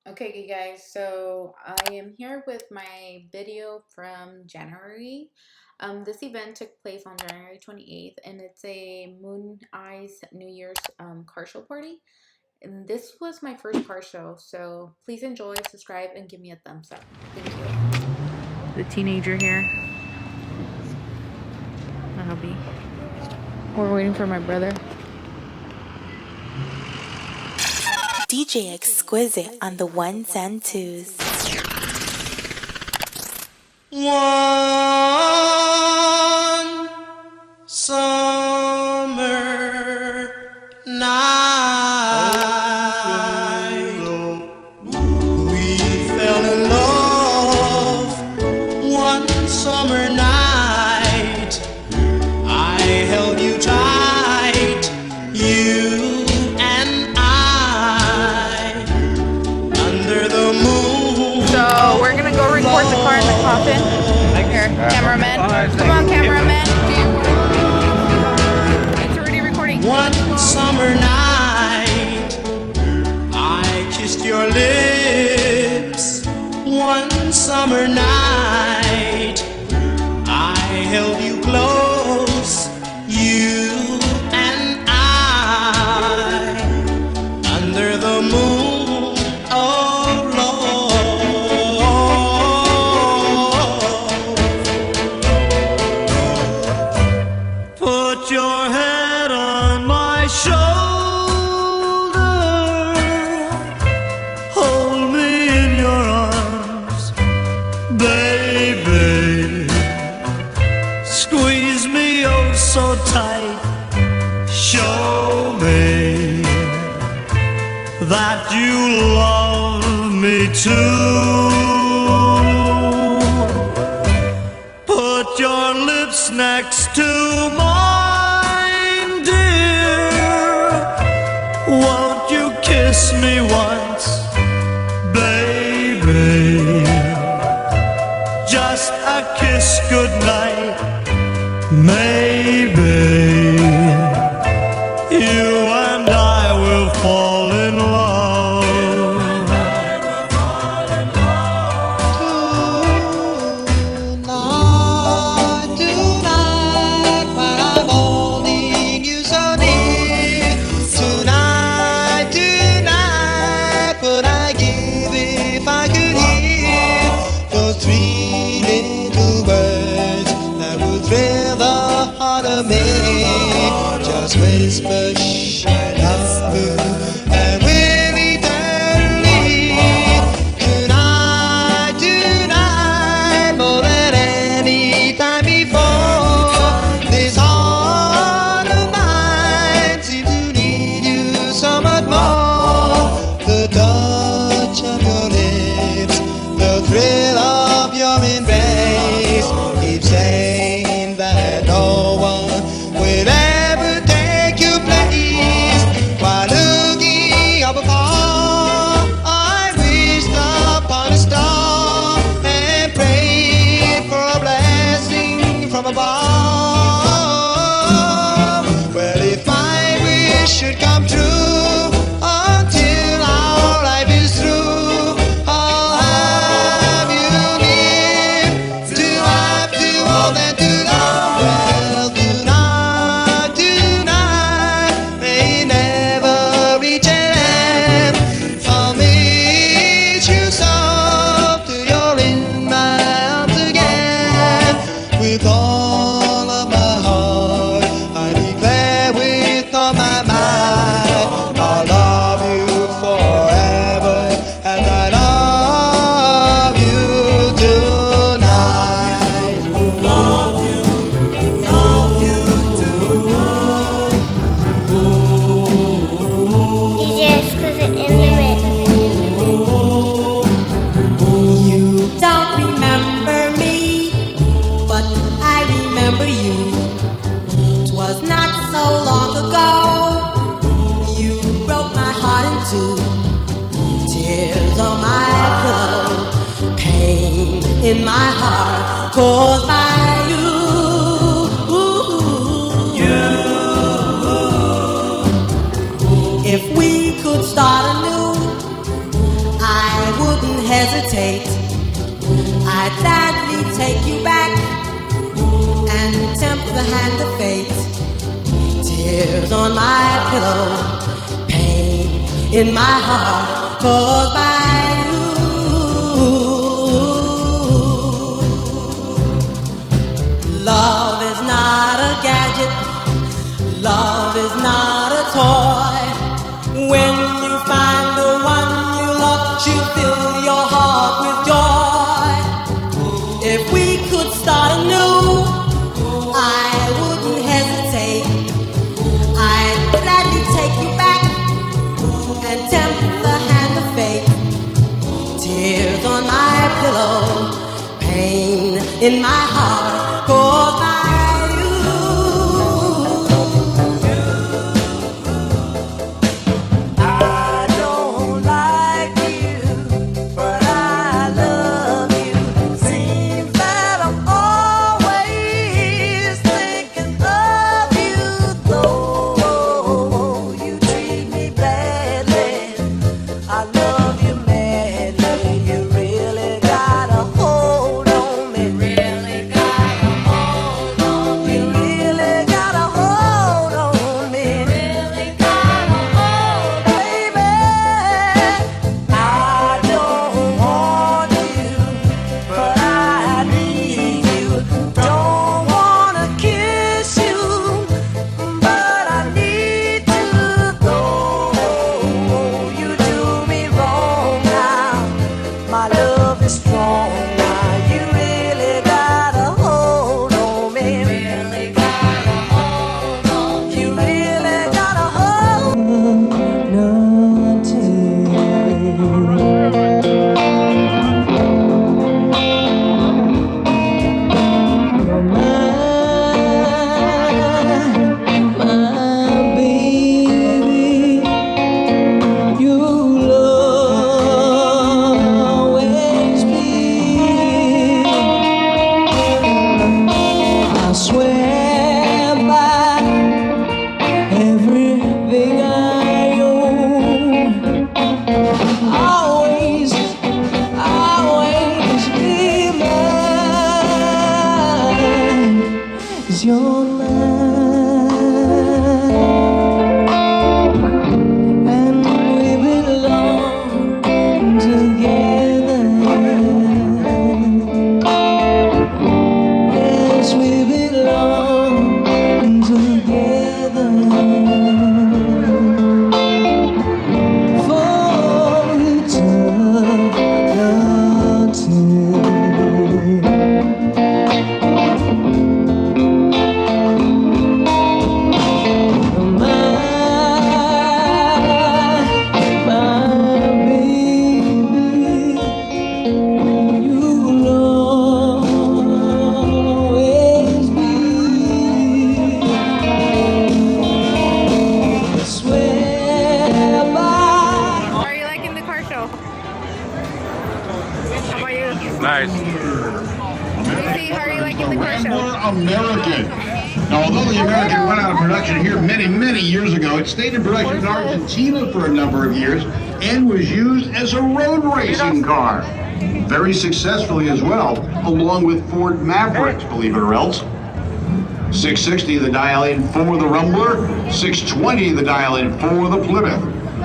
Okay, you guys, so I am here with my video from January. This event took place on January 28th, and it's a Mooneyes New Year's car show party. And this was my first car show, so please enjoy, subscribe, and give me a thumbs up. Thank you. The teenager here, my hubby. We're waiting for my brother. DJ Exquisite on the ones and twos. One summer night, we fell in love. One summer night, I held you tight, you and I, under the moon. So we're gonna go record the car in the coffin. Here, cameraman. Come on, cameraman. It's already recording. One summer night, I kissed your lips. One summer night, I held you close, you and I, under the moon. Oh Lord, put your head on my shoulder, hold me in your arms, baby, squeeze me oh so tight, show me that you love me too. Put your lips next to mine, dear. Won't you kiss me once, baby? Just a kiss goodnight, maybe you and I will fall in love. Tonight, when I'm holding you so near. Tonight, what I give if I could hear those three little words that would thrill the heart of me. Just whisper, shh, I love you, and we'll eternally. Tonight, more than any time before, this heart of mine seems to need you so much more. The touch of your lips, the thrill of your embrace, keep saying that no one will ever take your place. While looking up above, I wished upon a star and prayed for a blessing from above. Well, if my wish should come true, until our life is through, I'll have you near to life, to hold and to love. Well, tonight, may never reach an end. I'll miss you so till you're in my arms again. With all of my heart, I declare with all my might, I'll love you forever, and I love you tonight. Love you tonight. DJ Exquisite in the mix. You don't remember me, but I remember you. 'Twas not so long ago, you broke my heart in two. Tears on my pillow, pain in my heart, caused by you. If we could start anew, I hesitate. I'd gladly take you back and tempt the hand of fate. Tears on my pillow, pain in my heart caused by you. Love is not a gadget, love is not a toy. When you find the one you love, she'll fill your heart with joy. If we could start anew, I wouldn't hesitate. I'd gladly take you back and tempt the hand of fate. Tears on my pillow, pain in my heart caused by you. I don't like you, but I love you. Seems that I'm always thinking of you, though you treat me badly. I love you madly. You really got a hold on me. Really got a hold on me. You really got a hold on me. Really got a hold, baby. I don't want you, but I need you. Don't wanna kiss you, but I need to, though you do me wrong now. My love is strong now. You really got a hold on me. Really got a hold on me. You really got a hold on to. My baby, you'll always be. I swear by everything I own. Always, always be mine. 'Cause you're mine, and we belong together. Yes, we belong together for eternity. How are you liking the car show? How about you? Nice. Lucy, how are you liking the car show? American. Now, although the American went out of production here many, many years ago, it stayed in production in Argentina for a number of years and was used as a road racing car. Very successfully as well, along with Ford Mavericks, believe it or else. 660 the dial-in for the Rumbler, 620 the dial-in for the Plymouth.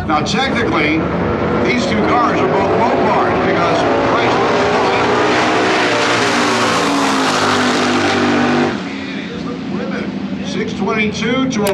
Now, technically, these two cars are both Mopars because Chrysler 622 to a